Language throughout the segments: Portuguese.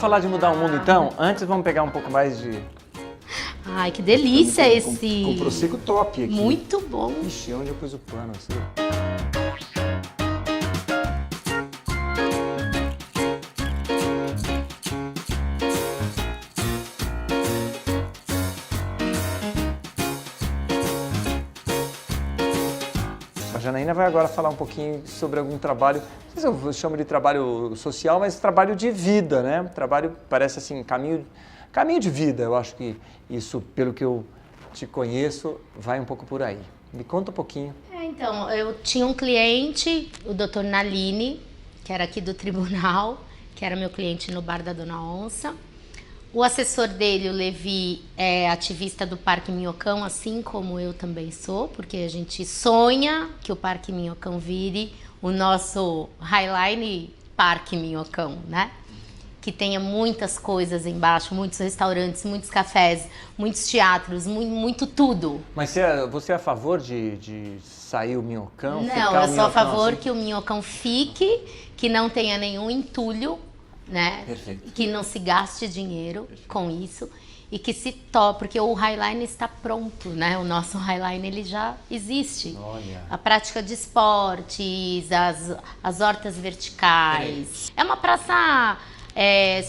falar de mudar o mundo então? Antes vamos pegar um pouco mais de... Ai, que delícia esse... Com Prosecco top aqui. Muito bom. Ixi, onde eu pus o pano? Assim? A Janaína vai agora falar um pouquinho sobre algum trabalho, não sei se eu chamo de trabalho social, mas trabalho de vida, né? Trabalho, parece assim, caminho de vida. Eu acho que isso, pelo que eu te conheço, vai um pouco por aí. Me conta um pouquinho. Então, eu tinha um cliente, o Dr. Naline, que era aqui do tribunal, que era meu cliente no bar da Dona Onça. O assessor dele, o Levi, é ativista do Parque Minhocão, assim como eu também sou, porque a gente sonha que o Parque Minhocão vire o nosso Highline Parque Minhocão, né? Que tenha muitas coisas embaixo, muitos restaurantes, muitos cafés, muitos teatros, muito tudo. Mas você é a favor de sair o Minhocão? Não, eu sou a favor que o Minhocão fique, que não tenha nenhum entulho, né? Perfeito. Que não se gaste dinheiro com isso e que se tope, porque o Highline está pronto, né? O nosso Highline ele já existe. Olha. A prática de esportes, as hortas verticais. É uma praça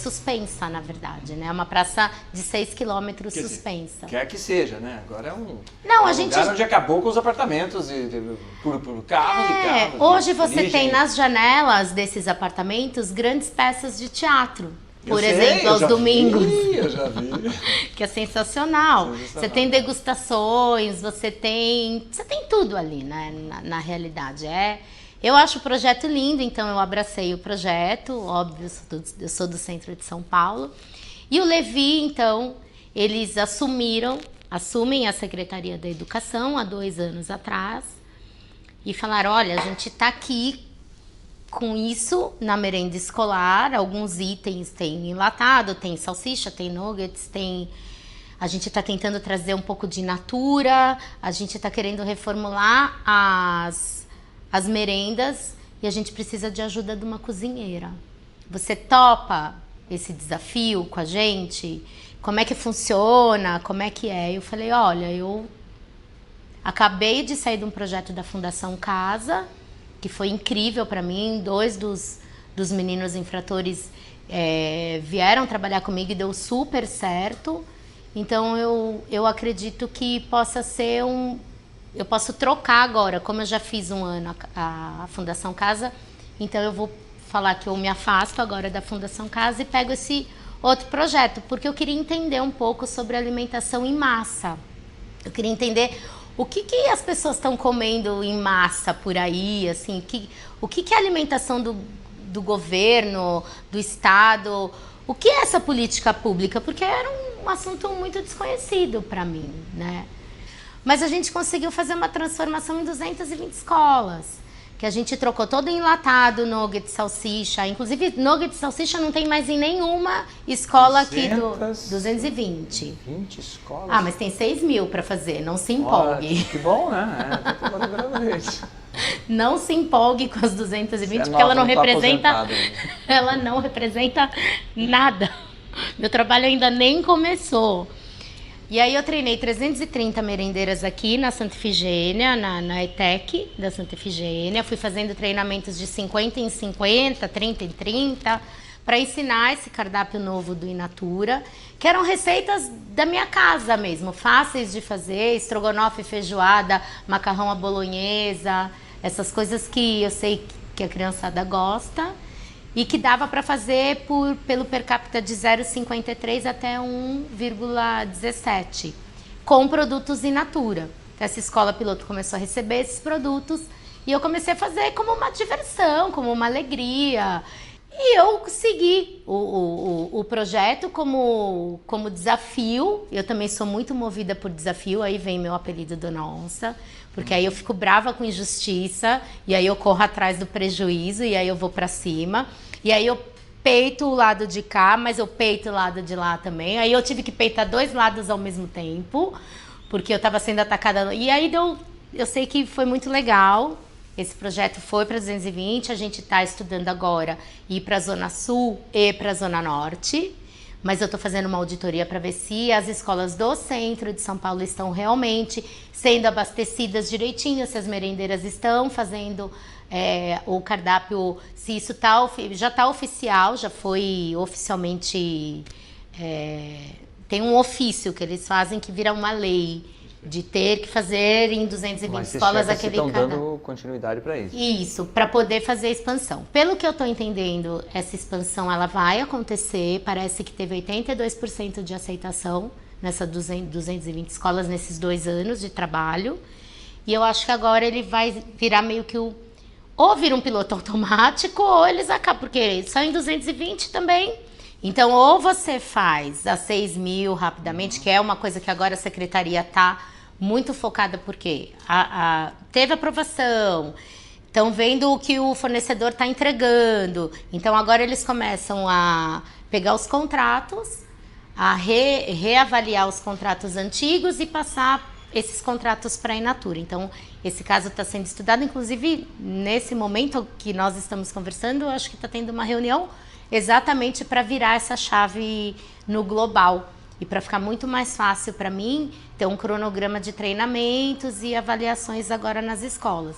suspensa, na verdade, né? É uma praça de 6 quilômetros suspensa. Quer que seja, né? Agora é um, Não, é a um gente... lugar onde acabou com os apartamentos por carros e carros. Hoje você tem nas janelas desses apartamentos grandes peças de teatro. Por exemplo, aos domingos. Eu já vi. Que é sensacional. Você tem degustações, você tem tudo ali, né? Na realidade. Eu acho o projeto lindo, então eu abracei o projeto, óbvio, eu sou do centro de São Paulo. E o Levi, então, eles assumem a Secretaria da Educação há 2 anos atrás e falaram, olha, a gente está aqui com isso na merenda escolar, alguns itens tem enlatado, tem salsicha, tem nuggets, a gente está tentando trazer um pouco de natura, a gente está querendo reformular as merendas e a gente precisa de ajuda de uma cozinheira. Você topa esse desafio com a gente? Como é que funciona? Como é que é? Eu falei, olha, eu acabei de sair de um projeto da Fundação Casa, que foi incrível para mim. 2 dos meninos infratores vieram trabalhar comigo e deu super certo. Então eu acredito que possa ser eu posso trocar agora, como eu já fiz um ano a Fundação Casa, então eu vou falar que eu me afasto agora da Fundação Casa e pego esse outro projeto, porque eu queria entender um pouco sobre alimentação em massa. Eu queria entender o que as pessoas estão comendo em massa por aí, assim, o que é a alimentação do governo, do Estado, o que é essa política pública, porque era um assunto muito desconhecido para mim, né? Mas a gente conseguiu fazer uma transformação em 220 escolas, que a gente trocou todo enlatado, nugget, salsicha. Inclusive, nugget e salsicha não tem mais em nenhuma escola aqui do 220. 20 escolas? Ah, mas tem 6 mil para fazer, não se empolgue. Que bom, né? Não se empolgue com as 220, porque nova, ela não não tá representa... Ela não representa nada. Meu trabalho ainda nem começou. E aí eu treinei 330 merendeiras aqui na Santa Efigênia, na ETEC da Santa Efigênia. Fui fazendo treinamentos de 50 em 50, 30 em 30, para ensinar esse cardápio novo do In Natura, que eram receitas da minha casa mesmo, fáceis de fazer, estrogonofe, feijoada, macarrão à bolonhesa, essas coisas que eu sei que a criançada gosta. E que dava para fazer pelo per capita de 0,53 até 1,17, com produtos in natura. Então, essa escola piloto começou a receber esses produtos e eu comecei a fazer como uma diversão, como uma alegria. E eu segui o projeto como desafio. Eu também sou muito movida por desafio, aí vem meu apelido Dona Onça, porque aí eu fico brava com injustiça, e aí eu corro atrás do prejuízo, e aí eu vou pra cima. E aí eu peito o lado de cá, mas eu peito o lado de lá também. Aí eu tive que peitar 2 lados ao mesmo tempo, porque eu tava sendo atacada. E aí eu sei que foi muito legal. Esse projeto foi para 220, a gente está estudando agora ir para a Zona Sul e para a Zona Norte, mas eu estou fazendo uma auditoria para ver se as escolas do centro de São Paulo estão realmente sendo abastecidas direitinho, se as merendeiras estão fazendo o cardápio, se isso já está oficial, já foi oficialmente... tem um ofício que eles fazem que vira uma lei, de ter que fazer em 220 escolas aquele cardápio. Estão dando continuidade para isso. Isso, para poder fazer a expansão. Pelo que eu estou entendendo, essa expansão ela vai acontecer, parece que teve 82% de aceitação nessas 220 escolas nesses 2 anos de trabalho. E eu acho que agora ele vai virar meio que ou vira um piloto automático, ou eles acabam, porque só em 220 também. Então, ou você faz as 6 mil rapidamente, que é uma coisa que agora a secretaria está muito focada, porque teve aprovação, estão vendo o que o fornecedor está entregando. Então, agora eles começam a pegar os contratos, a reavaliar os contratos antigos e passar esses contratos para a Inatura. Então, esse caso está sendo estudado, inclusive, nesse momento que nós estamos conversando, eu acho que está tendo uma reunião exatamente para virar essa chave no global e para ficar muito mais fácil para mim ter um cronograma de treinamentos e avaliações agora nas escolas.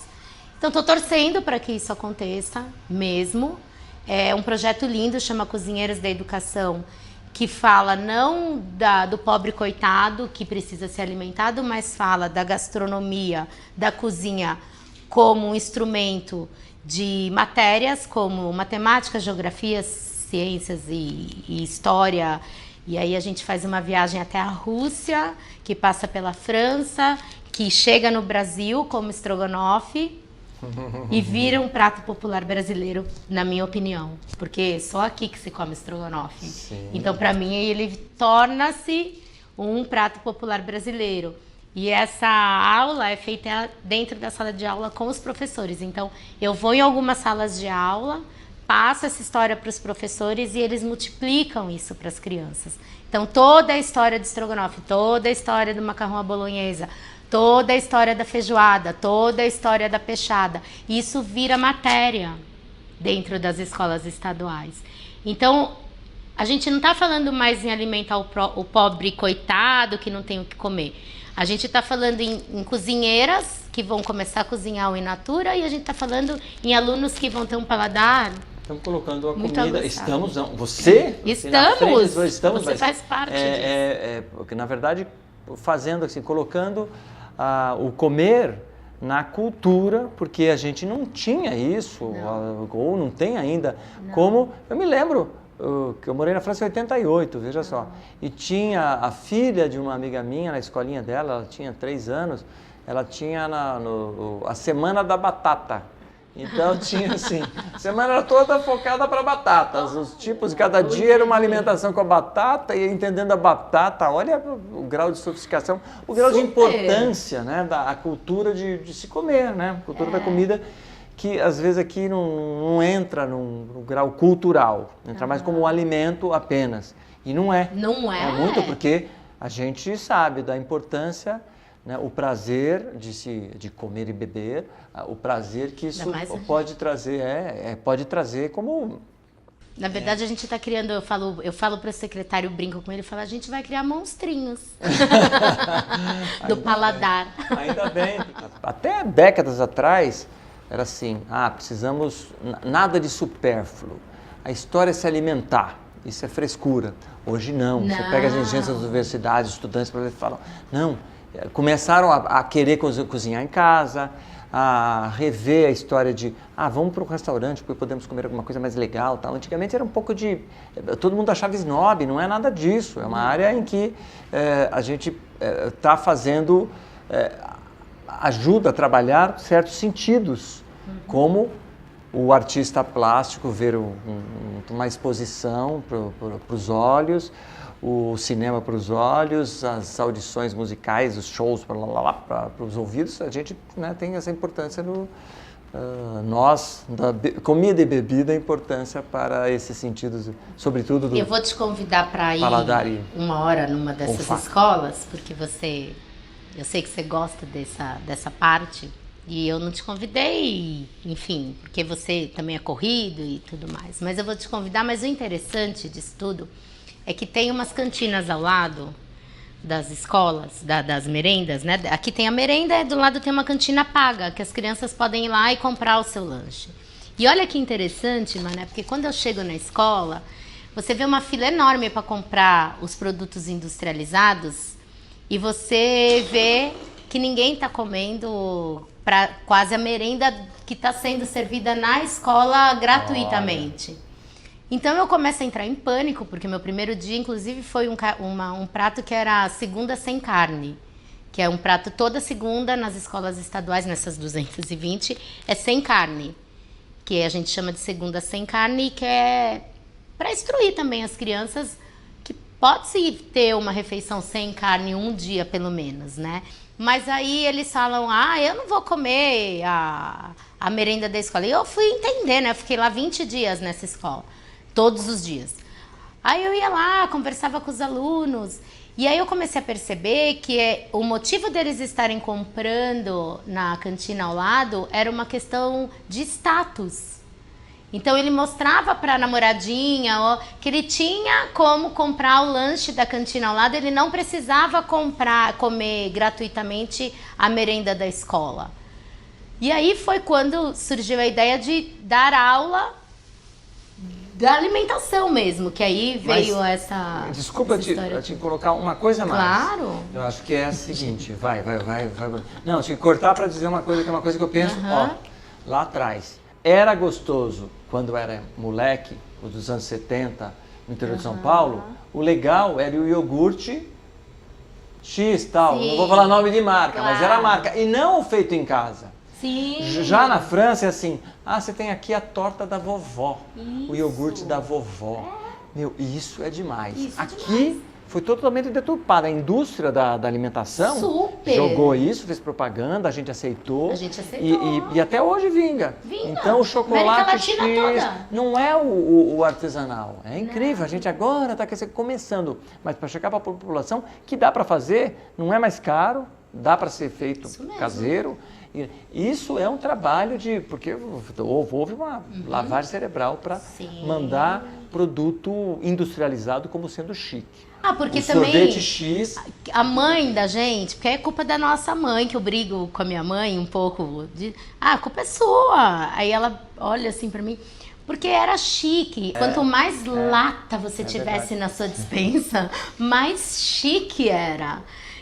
Então, estou torcendo para que isso aconteça mesmo. É um projeto lindo, chama Cozinheiras da Educação, que fala não do pobre coitado que precisa ser alimentado, mas fala da gastronomia, da cozinha como um instrumento de matérias como matemática, geografia, ciências e história. E aí a gente faz uma viagem até a Rússia, que passa pela França, que chega no Brasil como estrogonofe e vira um prato popular brasileiro, na minha opinião. Porque só aqui que se come estrogonofe. Sim. Então, para mim, ele torna-se um prato popular brasileiro. E essa aula é feita dentro da sala de aula com os professores. Então, eu vou em algumas salas de aula, passo essa história para os professores e eles multiplicam isso para as crianças. Então, toda a história do estrogonofe, toda a história do macarrão à bolonhesa, toda a história da feijoada, toda a história da peixada, isso vira matéria dentro das escolas estaduais. Então, a gente não está falando mais em alimentar o pobre coitado que não tem o que comer. A gente está falando em cozinheiras que vão começar a cozinhar o Inatura e a gente está falando em alunos que vão ter um paladar. Estamos colocando a muito comida. aguçado. Estamos, não. Você? Estamos, você faz parte disso. Porque, na verdade, fazendo assim, colocando o comer na cultura, porque a gente não tinha isso, ou não tem ainda. Não. Como, eu me lembro, que eu morei na França em 88, veja só. E tinha a filha de uma amiga minha, na escolinha dela, ela tinha 3 anos, ela tinha a Semana da Batata. Então tinha assim, a semana era toda focada para batatas, os tipos, cada dia era uma alimentação com a batata e entendendo a batata, olha o grau de sofisticação, o grau de importância, né, da cultura de se comer, né, a cultura da comida, que às vezes aqui não entra no grau cultural, entra mais como um alimento apenas. E não é. Não é. É muito porque a gente sabe da importância, né, o prazer de comer e beber, o prazer que isso pode trazer, pode trazer como... Na verdade, a gente está criando, eu falo para o secretário, brinco com ele, falo, a gente vai criar monstrinhos do paladar. Ainda bem. Até décadas atrás, era assim, precisamos, nada de supérfluo. A história é se alimentar, isso é frescura. Hoje não. Você pega as agências das universidades, estudantes, falam, não, começaram a querer cozinhar em casa, a rever a história de, vamos para um restaurante porque podemos comer alguma coisa mais legal, tal. Antigamente era um pouco de, todo mundo achava snob, não é nada disso, é uma área em que a gente está fazendo, ajuda a trabalhar certos sentidos, como o artista plástico ver uma exposição para os olhos, o cinema para os olhos, as audições musicais, os shows para os ouvidos. A gente, né, tem essa importância comida e bebida, a importância para esses sentidos, sobretudo do... Eu vou te convidar para ir uma hora numa dessas escolas, porque eu sei que você gosta dessa parte. E eu não te convidei, enfim, porque você também é corrido e tudo mais. Mas eu vou te convidar, mas o interessante disso tudo é que tem umas cantinas ao lado das escolas, das merendas, né? Aqui tem a merenda e do lado tem uma cantina paga, que as crianças podem ir lá e comprar o seu lanche. E olha que interessante, Mané, porque quando eu chego na escola, você vê uma fila enorme para comprar os produtos industrializados e você vê que ninguém está comendo quase a merenda que está sendo servida na escola gratuitamente. Então eu começo a entrar em pânico, porque meu primeiro dia, inclusive, foi um prato que era segunda sem carne, que é um prato toda segunda nas escolas estaduais, nessas 220, é sem carne, que a gente chama de segunda sem carne, que é para instruir também as crianças que pode-se ter uma refeição sem carne um dia, pelo menos, né? Mas aí eles falam, eu não vou comer a merenda da escola. E eu fui entender, né? Eu fiquei lá 20 dias nessa escola, todos os dias. Aí eu ia lá, conversava com os alunos. E aí eu comecei a perceber que o motivo deles estarem comprando na cantina ao lado era uma questão de status. Então ele mostrava para a namoradinha que ele tinha como comprar o lanche da cantina ao lado, ele não precisava comer gratuitamente a merenda da escola. E aí foi quando surgiu a ideia de dar aula da alimentação mesmo, que aí veio essa... Desculpa te colocar uma coisa a mais. Claro. Eu acho que é a seguinte, vai. Não, te cortar para dizer uma coisa que eu penso, lá atrás. Era gostoso quando era moleque, dos anos 70, no interior de São Paulo, o legal era o iogurte X, tal, Sim, não vou falar nome de marca, claro. mas era a marca, e não o feito em casa. Sim. Já na França é assim, você tem aqui a torta da vovó, isso. O iogurte da vovó. Meu, isso é demais. Isso aqui demais. foi totalmente deturpada. A indústria da alimentação Super. jogou isso, fez propaganda, a gente aceitou. A gente aceitou. E até hoje vinga. Então o chocolate X toda. não é o artesanal. É incrível, não. A gente agora está começando. Mas para chegar para a população, que dá para fazer, não é mais caro, dá para ser feito caseiro. Isso é um trabalho porque houve uma lavagem cerebral para mandar produto industrializado como sendo chique. Porque o também sorvete X... A mãe da gente, porque é culpa da nossa mãe, que eu brigo com a minha mãe um pouco, a culpa é sua. Aí ela olha assim pra mim, porque era chique. Quanto mais lata você tivesse na sua despensa, mais chique era.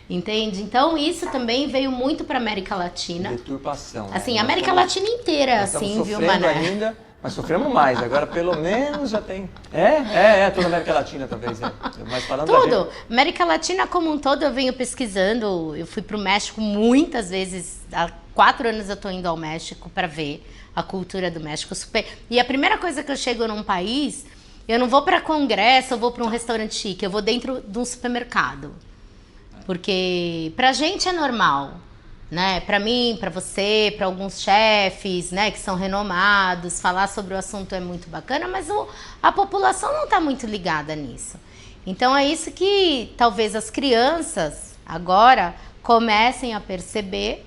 Entende? Então isso também veio muito para América Latina. Deturpação. Assim, a América Latina inteira, assim, viu, Mané? Ainda, mas sofremos mais. Agora pelo menos já tem. Toda a América Latina talvez. Mas falando tudo. América Latina como um todo eu venho pesquisando. Eu fui para o México muitas vezes. Há 4 anos eu estou indo ao México para ver a cultura do México. E a primeira coisa que eu chego num país, eu não vou para congresso, eu vou para um restaurante chique, eu vou dentro de um supermercado. Porque pra gente é normal, né? Pra mim, pra você, pra alguns chefes, né, que são renomados, falar sobre o assunto é muito bacana, mas a população não tá muito ligada nisso. Então é isso que talvez as crianças agora comecem a perceber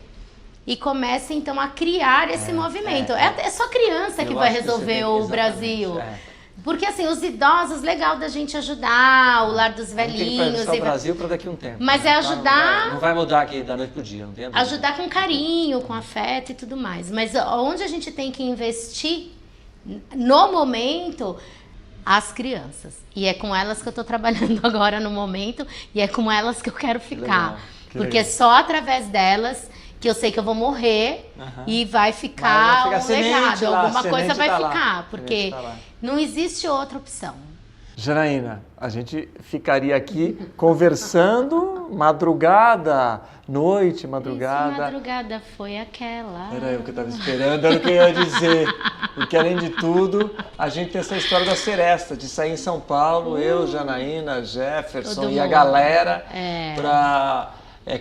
e comecem então a criar esse movimento. É só criança que vai resolver o Brasil. Porque assim, os idosos, legal da gente ajudar, o lar dos velhinhos. Tem que o Brasil para daqui a um tempo. Mas é ajudar... Não vai mudar aqui da noite pro dia, não tem dúvida. Ajudar com carinho, com afeto e tudo mais. Mas onde a gente tem que investir, no momento, as crianças. E é com elas que eu estou trabalhando agora no momento, e é com elas que eu quero ficar. Porque só através delas... que eu sei que eu vou morrer e vai ficar um legado, alguma coisa vai ficar, porque não existe outra opção. Janaína, a gente ficaria aqui conversando madrugada, noite, madrugada. Essa madrugada foi aquela. Era eu que estava esperando, era o que eu ia dizer. Porque além de tudo, a gente tem essa história da Seresta, de sair em São Paulo, eu, Janaína, Jefferson e a galera para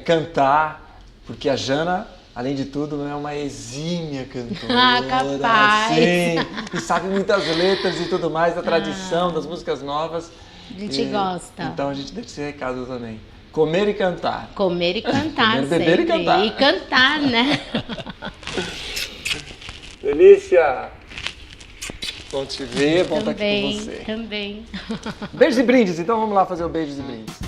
cantar. Porque a Jana, além de tudo, não é uma exímia cantora. Capaz! Sim, e sabe muitas letras e tudo mais da tradição, das músicas novas. A gente gosta. Então a gente deixa esse recado também. Comer e cantar. Comer e cantar Comer, beber e cantar. E cantar, né? Delícia! Bom te ver, bom estar aqui com você. Também. Beijos e brindes, então vamos lá fazer o beijos e brindes.